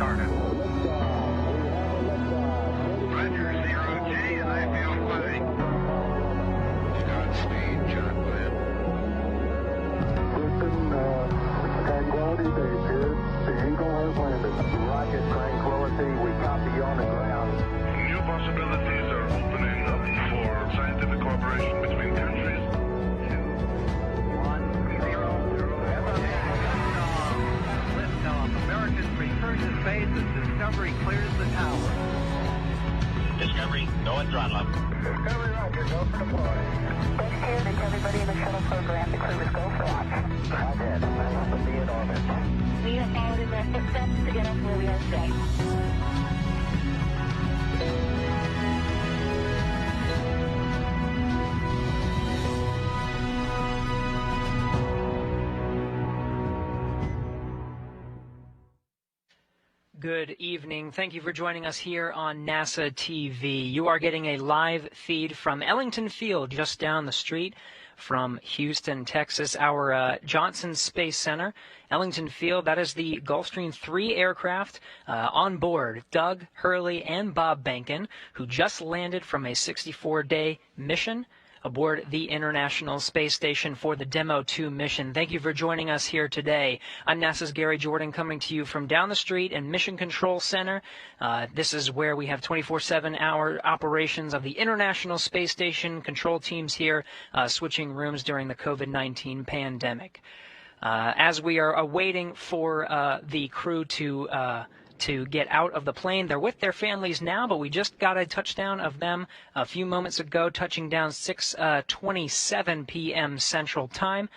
started. Roger, 0G, and I feel fine. Godspeed, John Glenn. Houston, Tranquility Base here. The Eagle has landed. Rocket Tranquility, we copy you on the ground. New possibilities are opening up for scientific cooperation between countries. 1-0. Liftoff. America's return to space as Discovery clears the tower. Discovery, go and throttle up. Discovery, roger, go for deploy. Space here, that's everybody in the shuttle program. The crew is go for launch. Roger, I want to be in orbit. We have followed in their footsteps to get us where we are today. Good evening. Thank you for joining us here on NASA TV. You are getting a live feed from Ellington Field, just down the street from Houston, Texas, our Johnson Space Center. Ellington Field, that is the Gulfstream 3 aircraft on board. Doug, Hurley, and Bob Behnken, who just landed from a 64-day mission aboard the International Space Station for the Demo 2 mission. Thank you for joining us here today. I'm NASA's Gary Jordan, coming to you from down the street in Mission Control Center. This is where we have 24/7 hour operations of the International Space Station. Control teams here switching rooms during the COVID-19 pandemic. As we are awaiting for the crew to get out of the plane. They're with their families now, but we just got a touchdown of them a few moments ago, touching down 6:27 p.m. Central Time,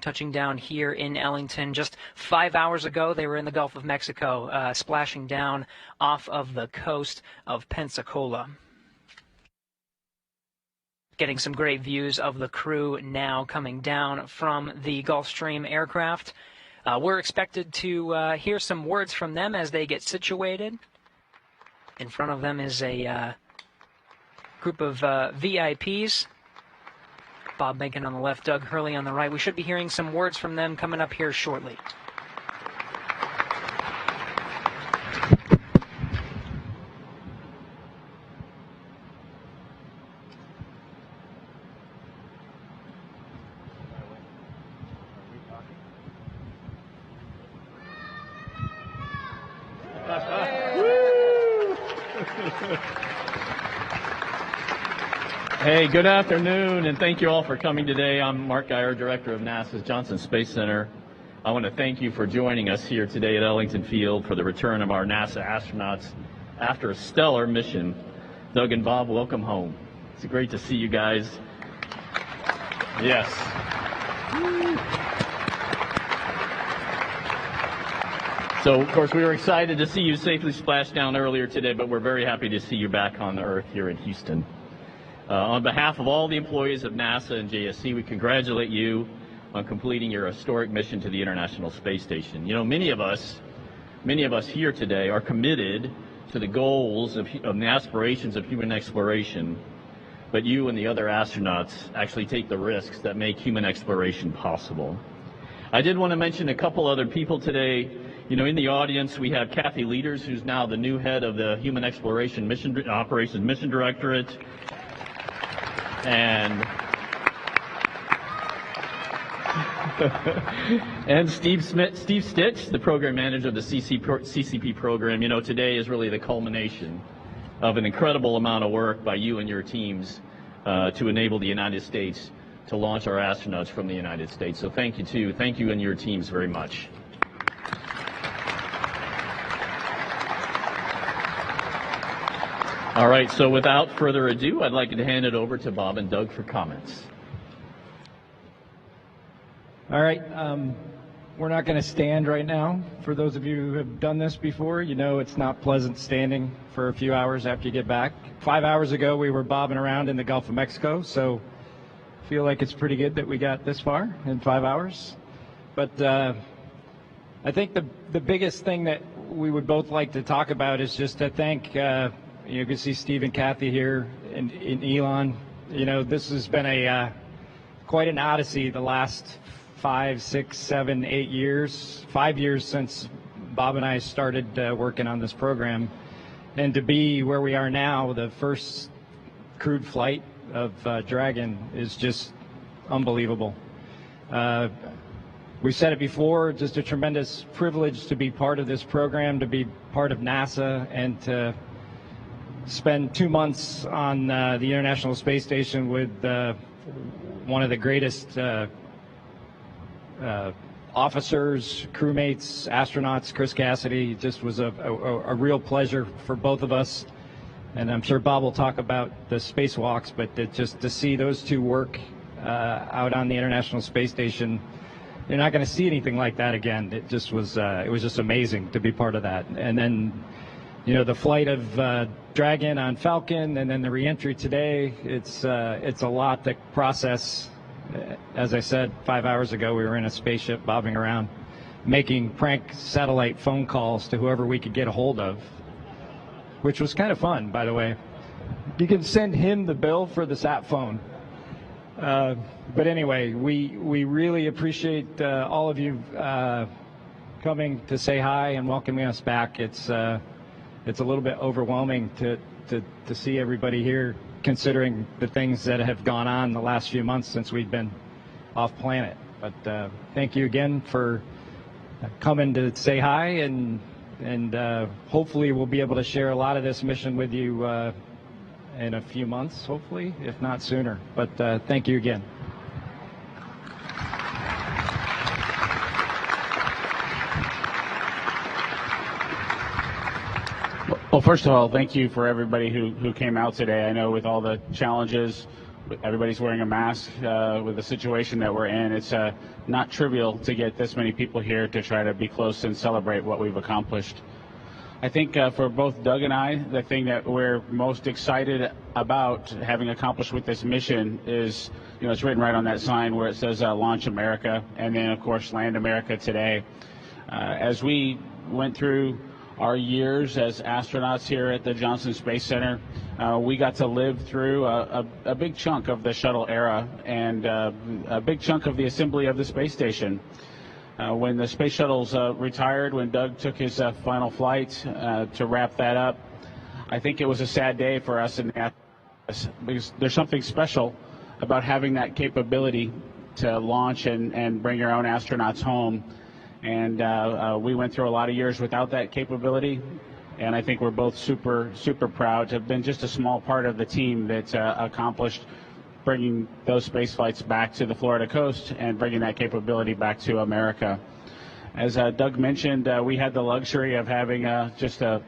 touching down here in Ellington. Just 5 hours ago, they were in the Gulf of Mexico, splashing down off of the coast of Pensacola. Getting some great views of the crew now coming down from the Gulfstream aircraft. We're expected to hear some words from them as they get situated. In front of them is a group of VIPs. Bob Behnken on the left, Doug Hurley on the right. We should be hearing some words from them coming up here shortly. Hey, good afternoon, and thank you all for coming today. I'm Mark Geyer, Director of NASA's Johnson Space Center. I want to thank you for joining us here today at Ellington Field for the return of our NASA astronauts after a stellar mission. Doug and Bob, welcome home. It's great to see you guys. Yes. So, of course, we were excited to see you safely splash down earlier today, but we're very happy to see you back on the Earth here in Houston. On behalf of all the employees of NASA and JSC, we congratulate you on completing your historic mission to the International Space Station. You know, many of us here today are committed to the goals of the aspirations of human exploration, but you and the other astronauts actually take the risks that make human exploration possible. I did want to mention a couple other people today. You know, in the audience, we have Kathy Leaders, who's now the new head of the Human Exploration Mission Operations Mission Directorate. And Steve Stitch, the program manager of the CCP program. You know, today is really the culmination of an incredible amount of work by you and your teams to enable the United States to launch our astronauts from the United States. So thank you and your teams very much. All right, so without further ado, I'd like to hand it over to Bob and Doug for comments. All right, we're not going to stand right now. For those of you who have done this before, you know it's not pleasant standing for a few hours after you get back. 5 hours ago, we were bobbing around in the Gulf of Mexico, so I feel like it's pretty good that we got this far in 5 hours. But I think the biggest thing that we would both like to talk about is just to thank you can see Steve and Kathy here and Elon. You know, this has been a quite an odyssey the last 5, 6, 7, 8 years. 5 years since Bob and I started working on this program, and to be where we are now, the first crewed flight of Dragon is just unbelievable. We've said it before, just a tremendous privilege to be part of this program, to be part of NASA, and to spend 2 months on the International Space Station with one of the greatest officers, crewmates, astronauts, Chris Cassidy. Just was a real pleasure for both of us. And I'm sure Bob will talk about the spacewalks, but just to see those two work out on the International Space Station, you're not going to see anything like that again. It just was just amazing to be part of that. And then, you know, the flight of Dragon on Falcon, and then the reentry today. It's a lot to process. As I said 5 hours ago, we were in a spaceship bobbing around, making prank satellite phone calls to whoever we could get a hold of, which was kind of fun, by the way. You can send him the bill for the sat phone. But anyway, we really appreciate all of you coming to say hi and welcoming us back. It's a little bit overwhelming to see everybody here, considering the things that have gone on the last few months since we've been off planet. But thank you again for coming to say hi, and hopefully we'll be able to share a lot of this mission with you in a few months, hopefully, if not sooner. But thank you again. Well, first of all, thank you for everybody who came out today. I know with all the challenges, everybody's wearing a mask with the situation that we're in. It's not trivial to get this many people here to try to be close and celebrate what we've accomplished. I think for both Doug and I, the thing that we're most excited about having accomplished with this mission is, you know, it's written right on that sign where it says Launch America, and then, of course, Land America today. As we went through our years as astronauts here at the Johnson Space Center, we got to live through a big chunk of the shuttle era and a big chunk of the assembly of the space station. When the space shuttles retired, when Doug took his final flight to wrap that up, I think it was a sad day for us in NASA, because there's something special about having that capability to launch and bring your own astronauts home. And we went through a lot of years without that capability, and I think we're both super proud to have been just a small part of the team that accomplished bringing those space flights back to the Florida coast and bringing that capability back to America. As Doug mentioned, we had the luxury of having just a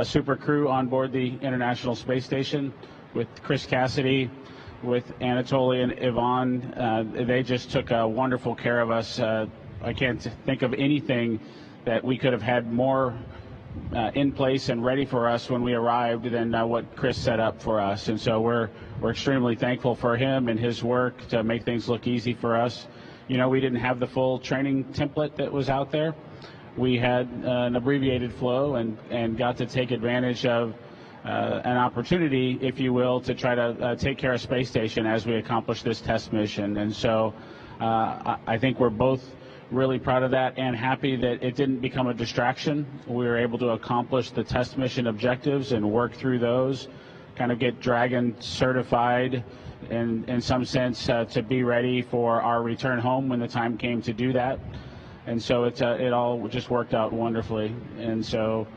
super crew on board the International Space Station with Chris Cassidy, with Anatoly and Yvonne. They just took wonderful care of us. I can't think of anything that we could have had more in place and ready for us when we arrived than what Chris set up for us. And so we're extremely thankful for him and his work to make things look easy for us. You know, we didn't have the full training template that was out there. We had an abbreviated flow and got to take advantage of an opportunity, if you will, to try to take care of Space Station as we accomplished this test mission. And so I think we're both really proud of that and happy that it didn't become a distraction. We were able to accomplish the test mission objectives and work through those, kind of get Dragon certified in some sense to be ready for our return home when the time came to do that. And so it all just worked out wonderfully. And so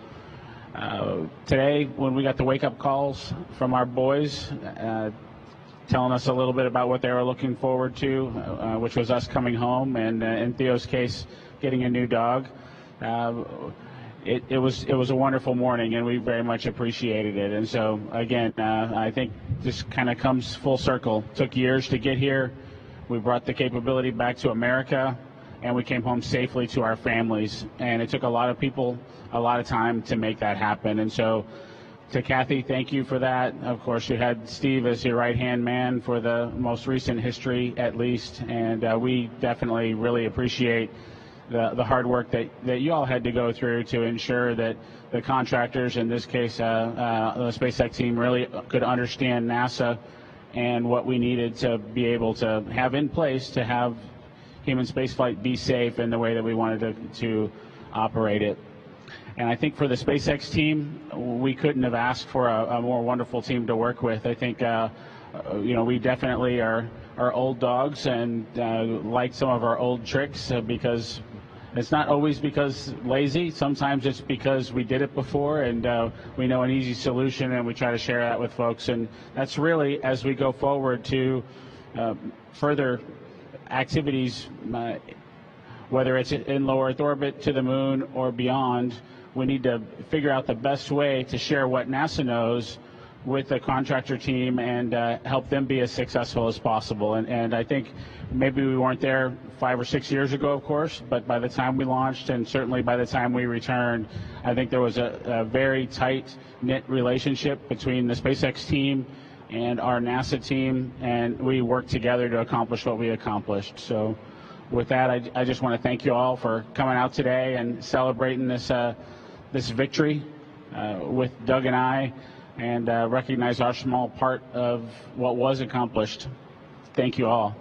today, when we got the wake-up calls from our boys telling us a little bit about what they were looking forward to, which was us coming home, and in Theo's case, getting a new dog. It was a wonderful morning, and we very much appreciated it. And so, again, I think this kind of comes full circle. Took years to get here. We brought the capability back to America, and we came home safely to our families. And it took a lot of people a lot of time to make that happen. And so, to Kathy, thank you for that. Of course, you had Steve as your right-hand man for the most recent history, at least, and we definitely really appreciate the hard work that you all had to go through to ensure that the contractors, in this case the SpaceX team, really could understand NASA and what we needed to be able to have in place to have human spaceflight be safe in the way that we wanted to operate it. And I think for the SpaceX team, we couldn't have asked for a more wonderful team to work with. I think, we definitely are old dogs and like some of our old tricks because it's not always because lazy. Sometimes it's because we did it before and we know an easy solution, and we try to share that with folks. And that's really, as we go forward to further activities, whether it's in low Earth orbit, to the moon, or beyond, we need to figure out the best way to share what NASA knows with the contractor team and help them be as successful as possible. And I think maybe we weren't there 5 or 6 years ago, of course, but by the time we launched and certainly by the time we returned, I think there was a very tight-knit relationship between the SpaceX team and our NASA team, and we worked together to accomplish what we accomplished. So with that, I just want to thank you all for coming out today and celebrating this victory with Doug and I, and recognize our small part of what was accomplished. Thank you all.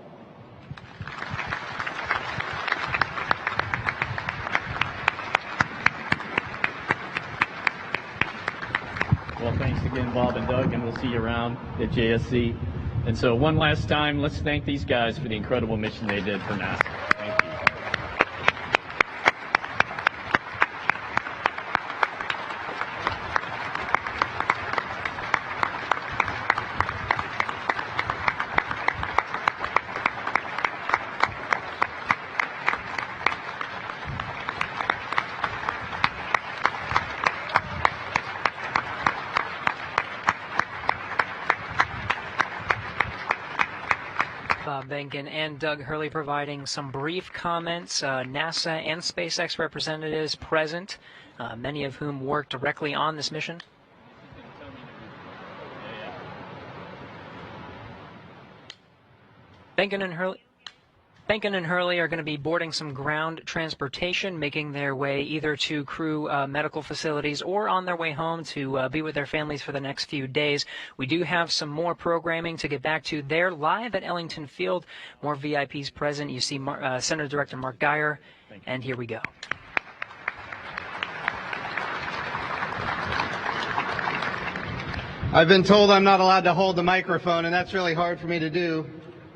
Well, thanks again, Bob and Doug, and we'll see you around at JSC. And so one last time, let's thank these guys for the incredible mission they did for NASA. Thank you. Bob Behnken and Doug Hurley providing some brief comments. NASA and SpaceX representatives present, many of whom worked directly on this mission. Behnken and Hurley are going to be boarding some ground transportation, making their way either to crew medical facilities or on their way home to be with their families for the next few days. We do have some more programming to get back to. They're live at Ellington Field. More VIPs present. You see Senator Director Mark Geyer, and here we go. I've been told I'm not allowed to hold the microphone, and that's really hard for me to do.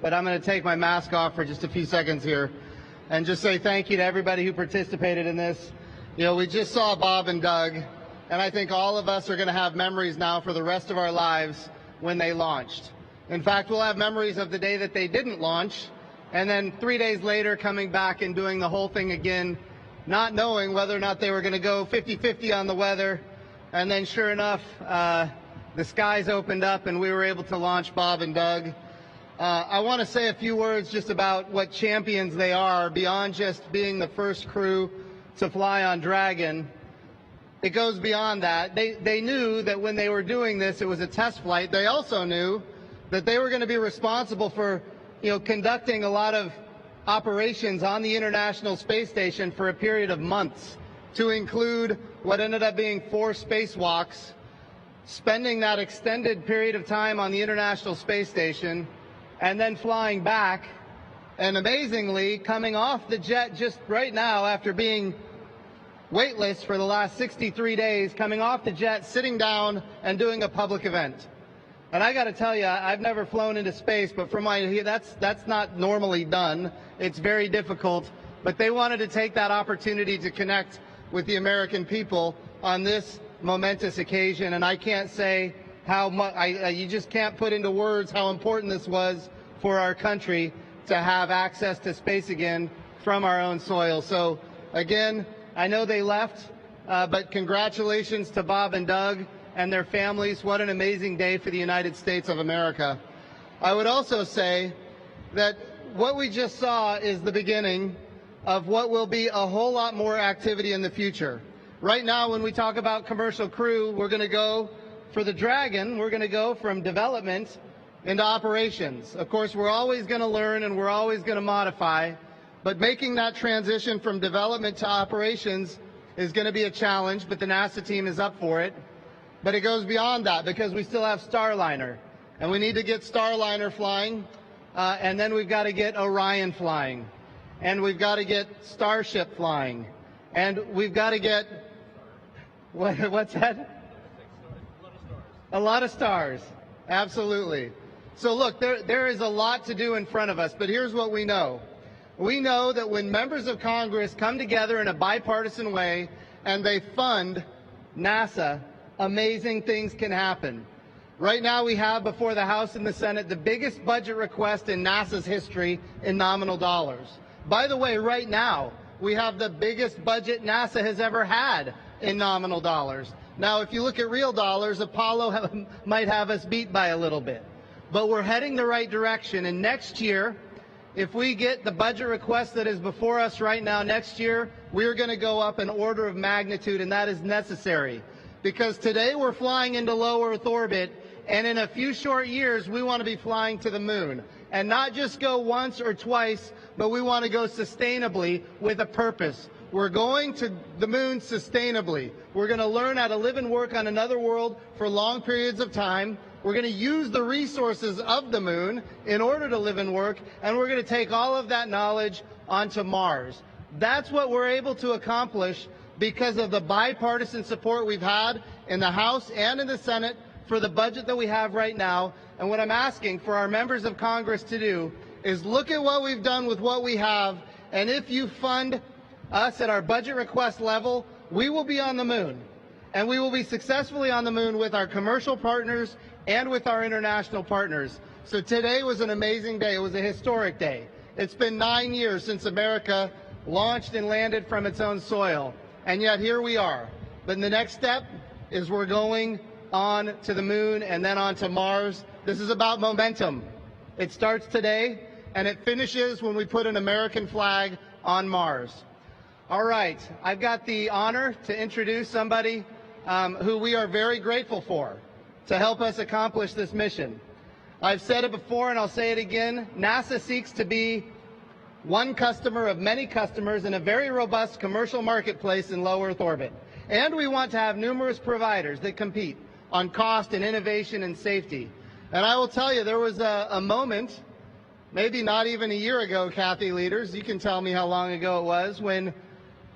But I'm going to take my mask off for just a few seconds here and just say thank you to everybody who participated in this. You know, we just saw Bob and Doug, and I think all of us are going to have memories now for the rest of our lives when they launched. In fact, we'll have memories of the day that they didn't launch, and then 3 days later coming back and doing the whole thing again, not knowing whether or not they were going to go 50-50 on the weather. And then sure enough, the skies opened up and we were able to launch Bob and Doug. I want to say a few words just about what champions they are beyond just being the first crew to fly on Dragon. It goes beyond that. They knew that when they were doing this, it was a test flight. They also knew that they were going to be responsible for, conducting a lot of operations on the International Space Station for a period of months, to include what ended up being 4 spacewalks, spending that extended period of time on the International Space Station, and then flying back, and amazingly coming off the jet just right now after being weightless for the last 63 days, coming off the jet, sitting down, and doing a public event. And I got to tell you, I've never flown into space, but from that's not normally done. It's very difficult. But they wanted to take that opportunity to connect with the American people on this momentous occasion, and I can't say how much, you just can't put into words how important this was for our country to have access to space again from our own soil. So again, I know they left, but congratulations to Bob and Doug and their families. What an amazing day for the United States of America. I would also say that what we just saw is the beginning of what will be a whole lot more activity in the future. Right now, when we talk about commercial crew, we're going to go for the Dragon, we're going to go from development into operations. Of course, we're always going to learn and we're always going to modify, but making that transition from development to operations is going to be a challenge, but the NASA team is up for it. But it goes beyond that because we still have Starliner, and we need to get Starliner flying, and then we've got to get Orion flying, and we've got to get Starship flying, and we've got to get What's that? A lot of stars. Absolutely. So look, there is a lot to do in front of us, but here's what we know. We know that when members of Congress come together in a bipartisan way and they fund NASA, amazing things can happen. Right now we have before the House and the Senate the biggest budget request in NASA's history in nominal dollars. By the way, right now we have the biggest budget NASA has ever had in nominal dollars. Now, if you look at real dollars, Apollo might have us beat by a little bit. But we're heading the right direction, and next year, if we get the budget request that is before us right now next year, we're going to go up an order of magnitude, and that is necessary. Because today we're flying into low Earth orbit, and in a few short years we want to be flying to the moon. And not just go once or twice, but we want to go sustainably with a purpose. We're going to the moon sustainably. We're going to learn how to live and work on another world for long periods of time. We're going to use the resources of the moon in order to live and work, and we're going to take all of that knowledge onto Mars. That's what we're able to accomplish because of the bipartisan support we've had in the House and in the Senate for the budget that we have right now. And what I'm asking for our members of Congress to do is look at what we've done with what we have, and if you fund us at our budget request level, we will be on the moon. And we will be successfully on the moon with our commercial partners and with our international partners. So today was an amazing day. It was a historic day. It's been 9 years since America launched and landed from its own soil. And yet here we are. But the next step is we're going on to the moon and then on to Mars. This is about momentum. It starts today and it finishes when we put an American flag on Mars. All right, I've got the honor to introduce somebody who we are very grateful for to help us accomplish this mission. I've said it before and I'll say it again. NASA seeks to be one customer of many customers in a very robust commercial marketplace in low Earth orbit. And we want to have numerous providers that compete on cost and innovation and safety. And I will tell you, there was a moment, maybe not even a year ago, Kathy leaders, you can tell me how long ago it was, when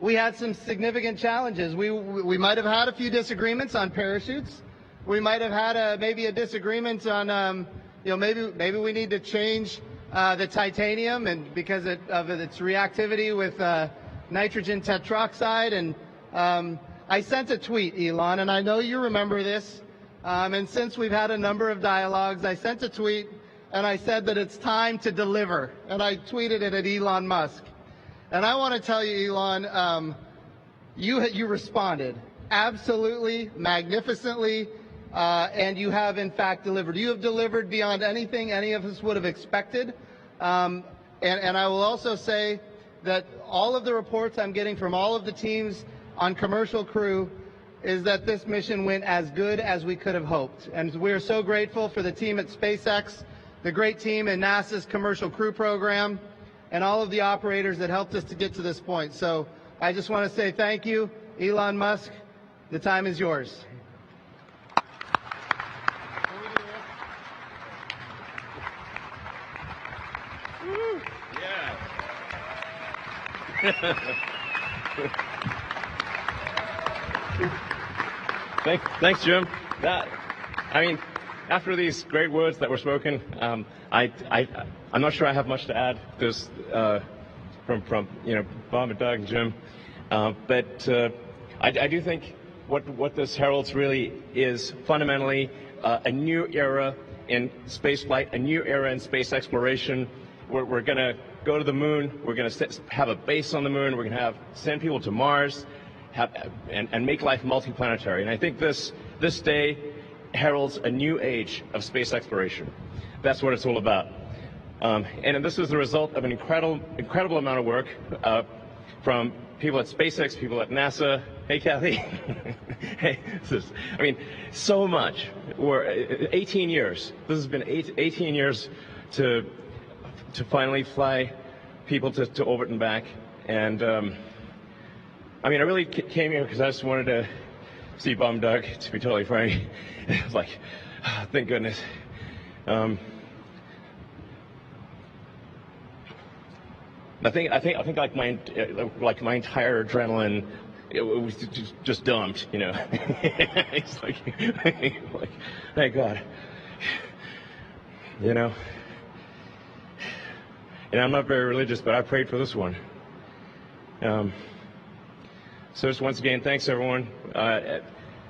we had some significant challenges. We might have had a few disagreements on parachutes. We might have had maybe a disagreement on, maybe we need to change the titanium and because of its reactivity with nitrogen tetroxide. And I sent a tweet, Elon, and I know you remember this. And since we've had a number of dialogues, I sent a tweet and I said that it's time to deliver. And I tweeted it at Elon Musk. And I want to tell you, Elon, you responded absolutely magnificently, and you have in fact delivered. You have delivered beyond anything any of us would have expected. And I will also say that all of the reports I'm getting from all of the teams on Commercial Crew is that this mission went as good as we could have hoped. And we are so grateful for the team at SpaceX, the great team in NASA's Commercial Crew program, and all of the operators that helped us to get to this point. So I just want to say thank you, Elon Musk. The time is yours. Thanks, Jim. After these great words that were spoken, I'm not sure I have much to add. There's from Bob and Doug and Jim, but I do think what this heralds really is fundamentally a new era in spaceflight, a new era in space exploration. We're going to go to the moon. We're going to have a base on the moon. We're going to send people to Mars, and make life multiplanetary. And I think this day heralds a new age of space exploration. That's what it's all about. And this is the result of an incredible amount of work from people at SpaceX, people at NASA. Hey, Kathy. Hey, so much. We're 18 years. This has been 18 years to finally fly people to orbit and back. And I really came here because I just wanted to see Bob and Doug, to be totally frank. It was like, oh, thank goodness. I think like my entire adrenaline it was just dumped, you know. It's like, thank God. You know. And I'm not very religious, but I prayed for this one. So just once again, thanks everyone,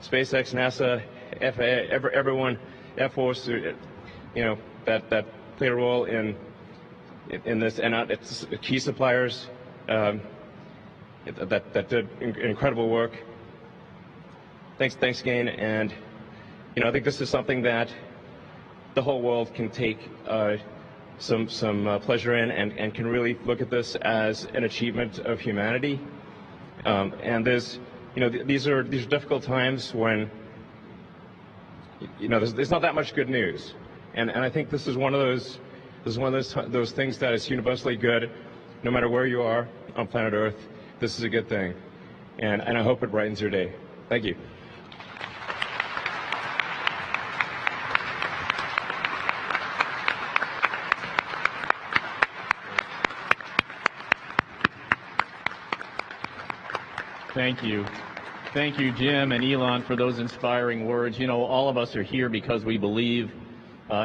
SpaceX, NASA, FAA, everyone, Air Force, you know, that played a role in this, and it's key suppliers that did incredible work. Thanks again, and you know, I think this is something that the whole world can take some pleasure in, and can really look at this as an achievement of humanity. And there's, you know, these are difficult times when, you know, there's not that much good news, and I think this is one of those things that is universally good, no matter where you are on planet Earth. This is a good thing, and I hope it brightens your day. Thank you. Thank you. Thank you, Jim and Elon, for those inspiring words. You know, all of us are here because we believe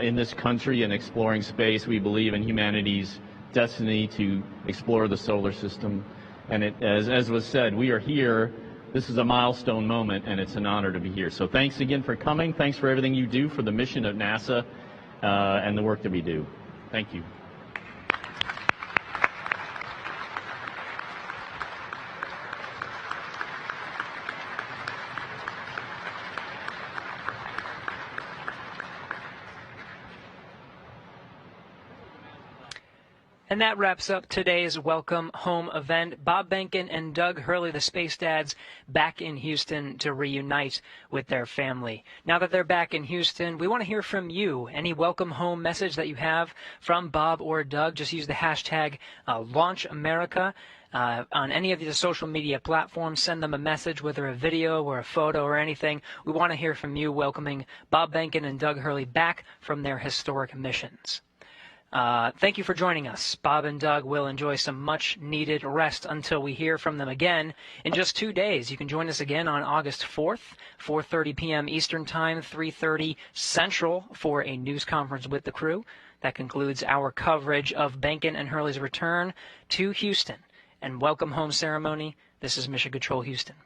in this country and exploring space. We believe in humanity's destiny to explore the solar system. And as was said, we are here. This is a milestone moment, and it's an honor to be here. So thanks again for coming. Thanks for everything you do for the mission of NASA and the work that we do. Thank you. And that wraps up today's Welcome Home event. Bob Behnken and Doug Hurley, the Space Dads, back in Houston to reunite with their family. Now that they're back in Houston, we want to hear from you. Any welcome home message that you have from Bob or Doug, just use the hashtag LaunchAmerica. On any of the social media platforms, send them a message, whether a video or a photo or anything. We want to hear from you welcoming Bob Behnken and Doug Hurley back from their historic missions. Thank you for joining us. Bob and Doug will enjoy some much-needed rest until we hear from them again in just 2 days. You can join us again on August 4th, 4:30 p.m. Eastern Time, 3:30 Central, for a news conference with the crew. That concludes our coverage of Behnken and Hurley's return to Houston and welcome home ceremony. This is Mission Control Houston.